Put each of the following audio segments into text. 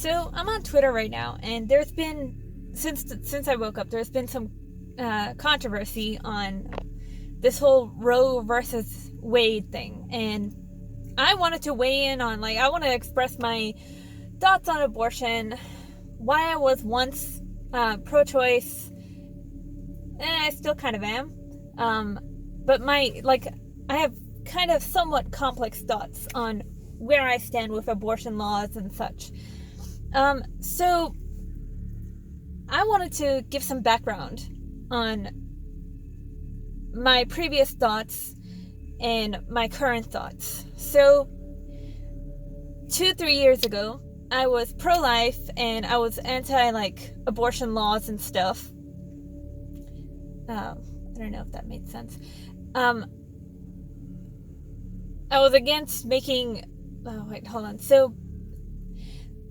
So I'm on Twitter right now, and there's been, since I woke up, there's been some controversy on this whole Roe versus Wade thing, and I wanted to weigh in on, I want to express my thoughts on abortion, why I was once pro-choice, and I still kind of am, but I have kind of somewhat complex thoughts on where I stand with abortion laws and such. So I wanted to give some background on my previous thoughts and my current thoughts. So 2-3 years ago, I was pro-life and I was anti-abortion laws and stuff. I don't know if that made sense. I was against making... Oh, wait, hold on. So,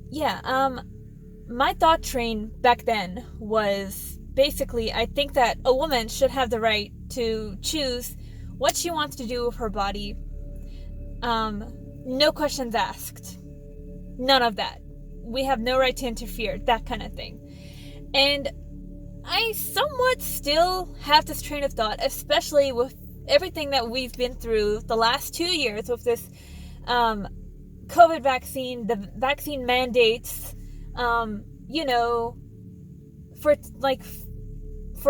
yeah, my thought train back then was basically, I think that a woman should have the right to choose what she wants to do with her body. No questions asked. None of that. We have no right to interfere, that kind of thing. And I somewhat still have this train of thought, especially with everything that we've been through the last 2 years with this COVID vaccine, the vaccine mandates, for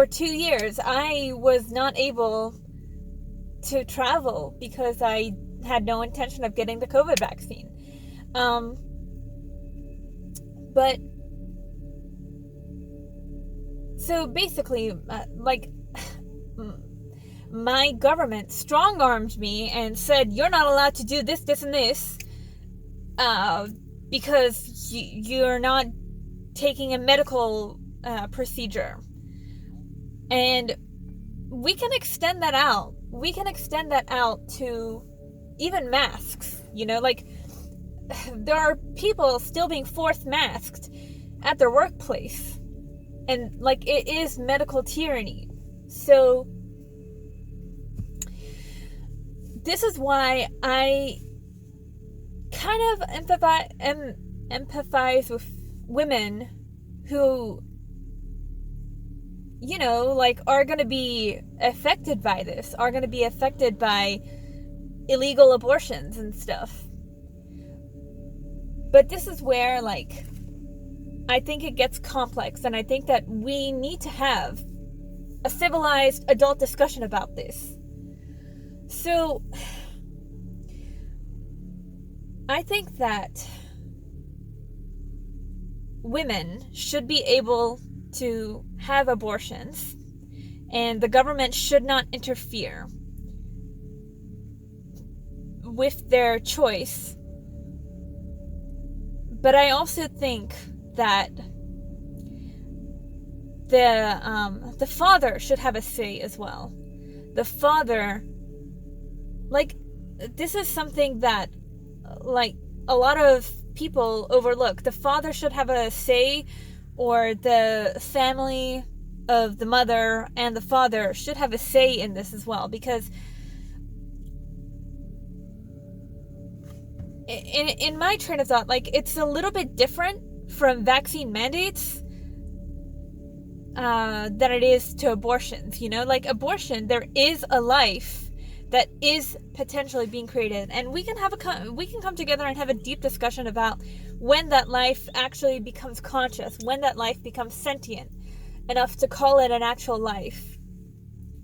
2 years, I was not able to travel because I had no intention of getting the COVID vaccine. But, so basically, my government strong-armed me and said, you're not allowed to do this, this, and this, because you're not taking a medical procedure. And we can extend that out. We can extend that out to even masks, there are people still being forced masked at their workplace. And, it is medical tyranny. So, this is why I kind of empathize with women who, are going to be affected by this, are going to be affected by illegal abortions and stuff. But this is where, I think it gets complex, and I think that we need to have a civilized adult discussion about this. So, I think that women should be able to have abortions, and the government should not interfere with their choice. But I also think that the father should have a say as well. The father, this is something that, a lot of people overlook. The father should have a say, or the family of the mother and the father should have a say in this as well, because in my train of thought, it's a little bit different from vaccine mandates than it is to abortions. Abortion, there is a life that is potentially being created, and we can come together and have a deep discussion about when that life actually becomes conscious, when that life becomes sentient enough to call it an actual life.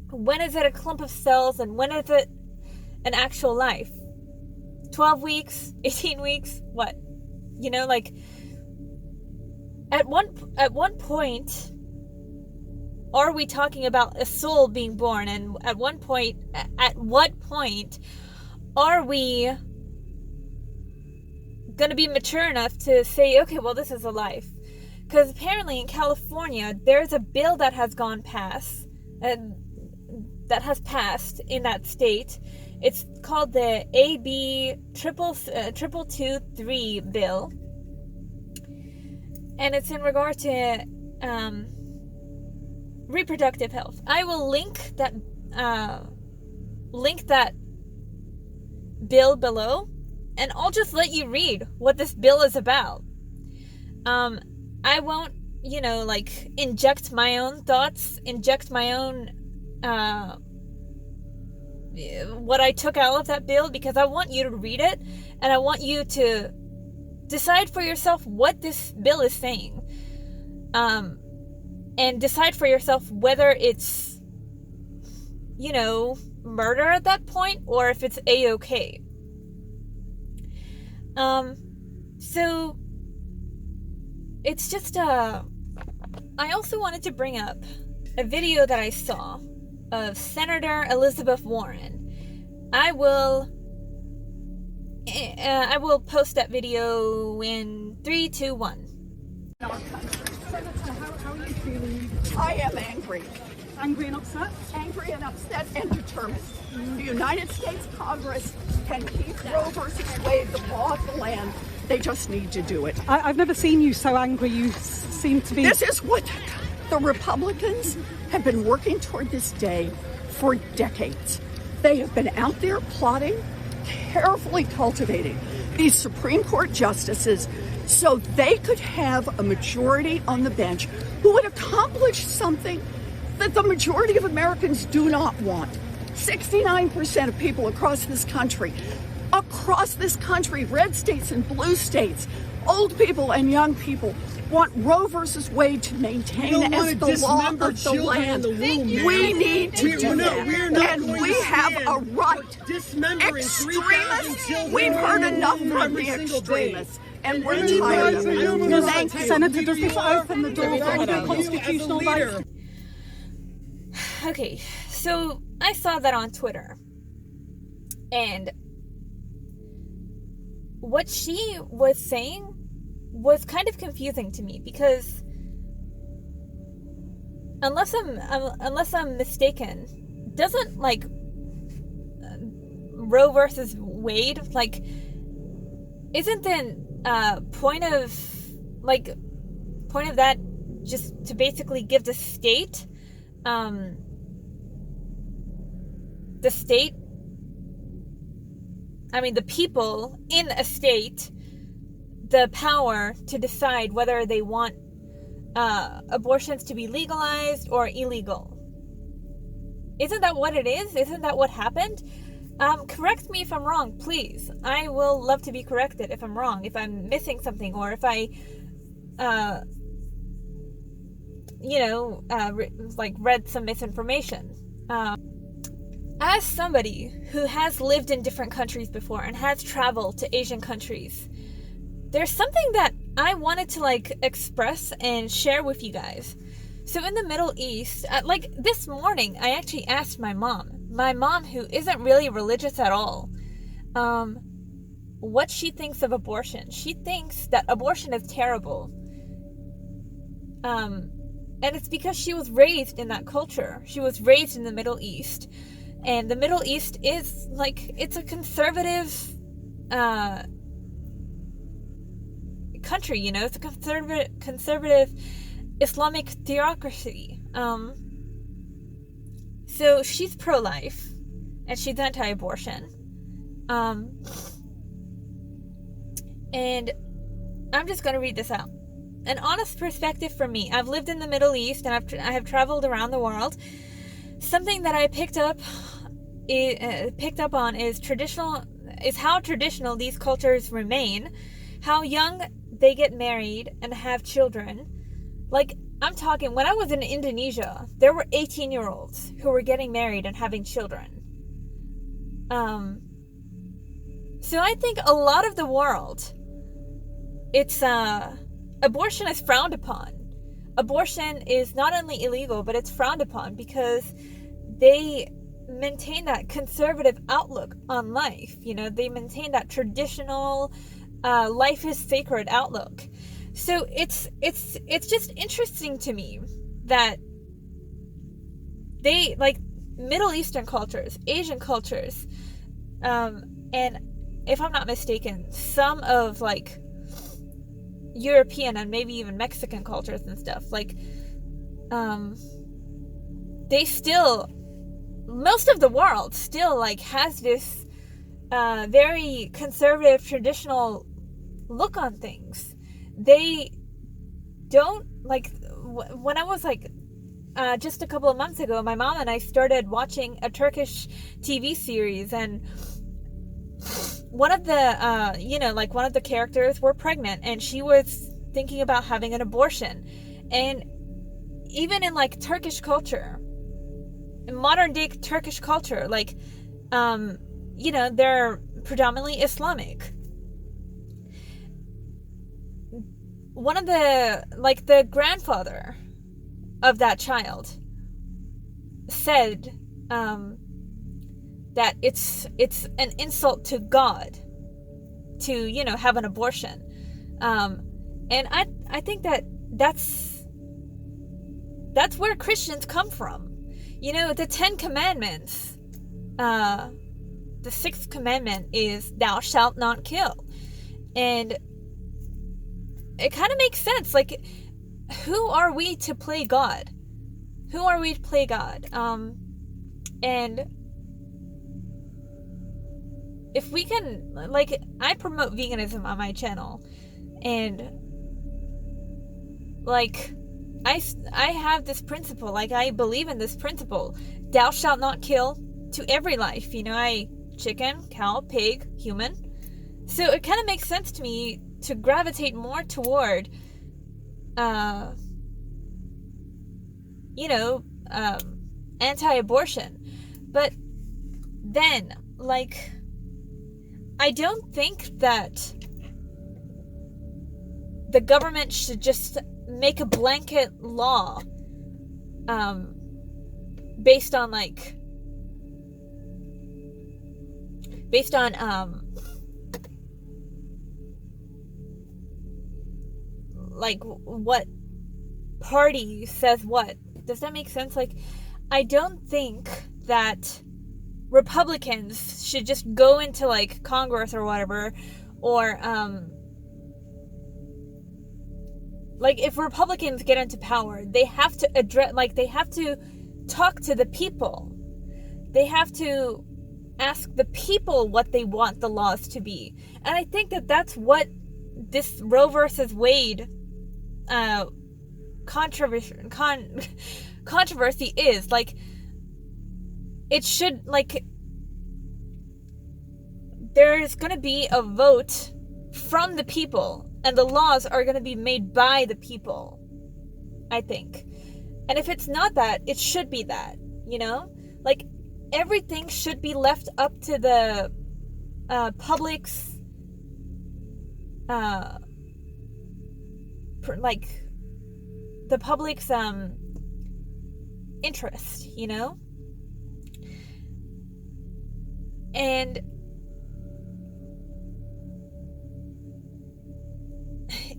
When is it a clump of cells, and when is it an actual life? 12 weeks, 18 weeks, what? At one point, are we talking about a soul being born? And at what point are we going to be mature enough to say, okay, well, this is a life? Because apparently in California, there's a bill that has passed in that state. It's called the AB 2223 bill, and it's in regard to reproductive health. I will link that bill below, and I'll just let you read what this bill is about. I won't, like, inject my own thoughts, inject my own, what I took out of that bill, because I want you to read it, and I want you to decide for yourself what this bill is saying. And decide for yourself whether it's, murder at that point, or if it's A-okay. So it's just, I also wanted to bring up a video that I saw of Senator Elizabeth Warren. I will post that video in 3, 2, 1. Senator, how are you feeling? I am angry. Angry and upset? Angry and upset and determined. The United States Congress can keep Roe versus Wade the law of the land. They just need to do it. I've never seen you so angry. You seem to be... This is what the Republicans have been working toward this day for decades. They have been out there plotting, carefully cultivating these Supreme Court justices so they could have a majority on the bench who would accomplish something that the majority of Americans do not want. 69% of people across this country, red states and blue states, old people and young people, want Roe versus Wade to maintain as the law of the land. We need to do that. And we have a right. Extremists, we've heard enough from the extremists. And we're tired of it. Thank you. Senator, does this open the door for other constitutional rights? Okay, so I saw that on Twitter. And what she was saying was kind of confusing to me, because unless I'm mistaken, doesn't, like, Roe versus Wade, like, isn't the point of that just to basically give the state the people in a state, the power to decide whether they want abortions to be legalized or illegal? Isn't that what it is? Isn't that what happened? Correct me if I'm wrong, please. I will love to be corrected if I'm wrong, if I'm missing something, or if I, read some misinformation. As somebody who has lived in different countries before and has traveled to Asian countries, there's something that I wanted to, express and share with you guys. So in the Middle East, this morning, I actually asked my mom who isn't really religious at all, what she thinks of abortion. She thinks that abortion is terrible. And it's because she was raised in that culture. She was raised in the Middle East. And the Middle East is, it's a conservative country, it's a conservative Islamic theocracy. So she's pro-life, and she's anti-abortion. And I'm just going to read this out. An honest perspective from me. I've lived in the Middle East, and I have traveled around the world. Something that I picked up on is how traditional these cultures remain, how young they get married and have children. I'm talking, when I was in Indonesia, there were 18-year-olds who were getting married and having children. So I think a lot of the world, it's, abortion is frowned upon. Abortion is not only illegal, but it's frowned upon because they maintain that conservative outlook on life. They maintain that traditional, life is sacred outlook. So it's just interesting to me that they, Middle Eastern cultures, Asian cultures, and if I'm not mistaken, some of, European and maybe even Mexican cultures and stuff, they still, most of the world still, has this very conservative, traditional look on things. They don't, like, when I was, like, just a couple of months ago, my mom and I started watching a Turkish TV series, and one of the, one of the characters were pregnant, and she was thinking about having an abortion. And even in, like, Turkish culture, in modern day Turkish culture, like, they're predominantly Islamic. One of the grandfather of that child said that it's an insult to God to, have an abortion. And I think that's where Christians come from. The 10 Commandments, the 6th commandment is thou shalt not kill. And it kind of makes sense. Like, who are we to play God? Who are we to play God? And if we can, like, I promote veganism on my channel, and, like, I have this principle, like, I believe in this principle, thou shalt not kill, to every life. Chicken, cow, pig, human. So it kind of makes sense to me to gravitate more toward anti-abortion. But then, like, I don't think that the government should just make a blanket law based on what party says what. Does that make sense? Like, I don't think that Republicans should just go into, like, Congress or whatever, or like, if Republicans get into power, they have to they have to talk to the people. They have to ask the people what they want the laws to be. And I think that that's what this Roe versus Wade controversy is. Like, it should, like, there's going to be a vote from the people, and the laws are going to be made by the people, I think. And if it's not that, it should be that, like, everything should be left up to the public's interest, and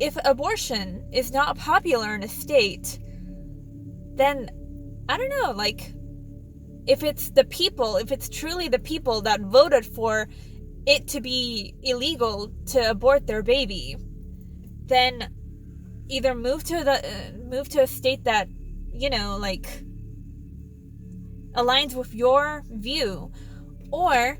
if abortion is not popular in a state, then I don't know, like, if it's truly the people that voted for it to be illegal to abort their baby, then either move to a state that, like, aligns with your view. Or,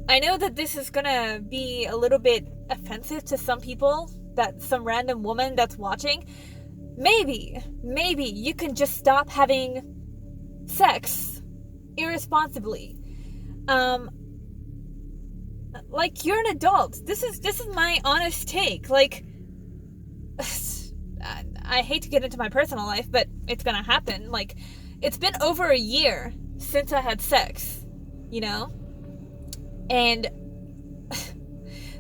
I know that this is gonna be a little bit offensive to some people, that some random woman that's watching, maybe you can just stop having sex irresponsibly. Like, you're an adult. This is my honest take. Like, I hate to get into my personal life, but it's gonna happen. Like, it's been over a year since I had sex, and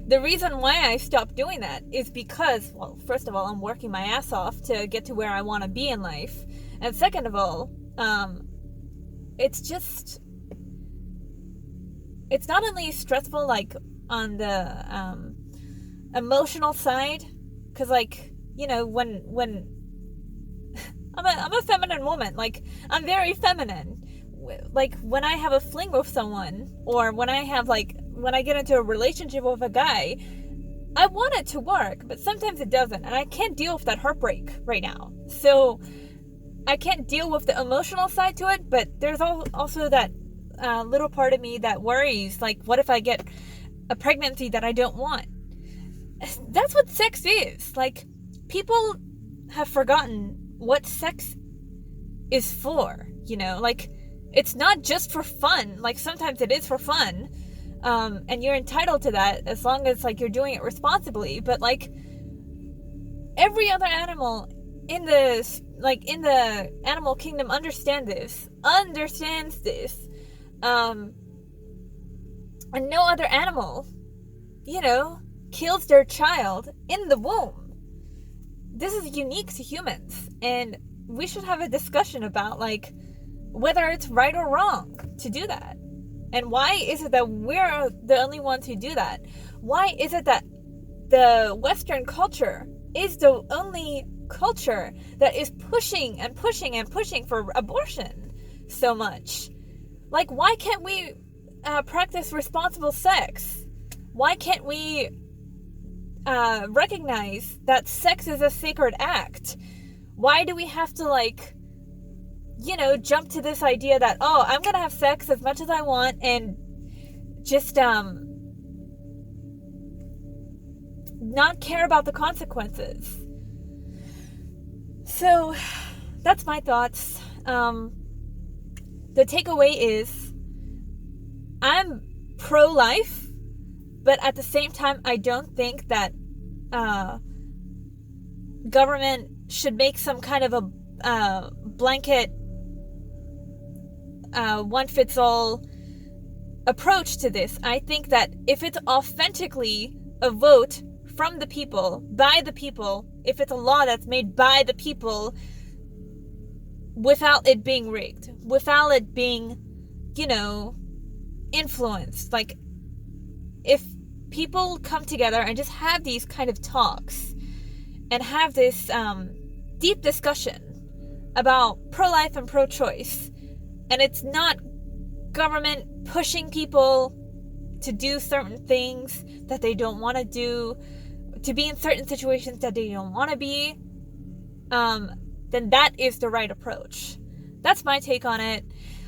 the reason why I stopped doing that is because, well, first of all, I'm working my ass off to get to where I want to be in life, and second of all, it's not only stressful, like, on the emotional side, because, like, when I'm a feminine woman, like, I'm very feminine. Like, when I have a fling with someone, or when I get into a relationship with a guy, I want it to work, but sometimes it doesn't, and I can't deal with that heartbreak right now. So I can't deal with the emotional side to it, but there's also that little part of me that worries, like, what if I get a pregnancy that I don't want? That's what sex is. Like, people have forgotten what sex is for, you know? Like, it's not just for fun. Like, sometimes it is for fun, and you're entitled to that as long as, like, you're doing it responsibly. But, like, every other animal in the animal kingdom understands this, and no other animal, you know, kills their child in the womb. This is unique to humans, and we should have a discussion about, like, whether it's right or wrong to do that. And why is it that we're the only ones who do that? Why is it that the Western culture is the only culture that is pushing and pushing and pushing for abortion so much? Like, why can't we practice responsible sex? Why can't we recognize that sex is a sacred act? Why do we have to, like, you know, jump to this idea that, oh, I'm gonna have sex as much as I want and just not care about the consequences? So that's my thoughts. The takeaway is, I'm pro-life, but at the same time, I don't think that government should make some kind of a blanket one-fits-all approach to this. I think that if it's authentically a vote from the people, by the people, if it's a law that's made by the people, without it being rigged, without it being, you know, influenced, like, if people come together and just have these kind of talks and have this deep discussion about pro-life and pro-choice, and it's not government pushing people to do certain things that they don't want to do, to be in certain situations that they don't want to be, then that is the right approach. That's my take on it.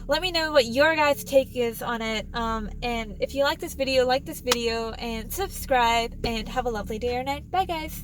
Let me know what your guys' take is on it. And if you like this video, and subscribe, and have a lovely day or night. Bye, guys.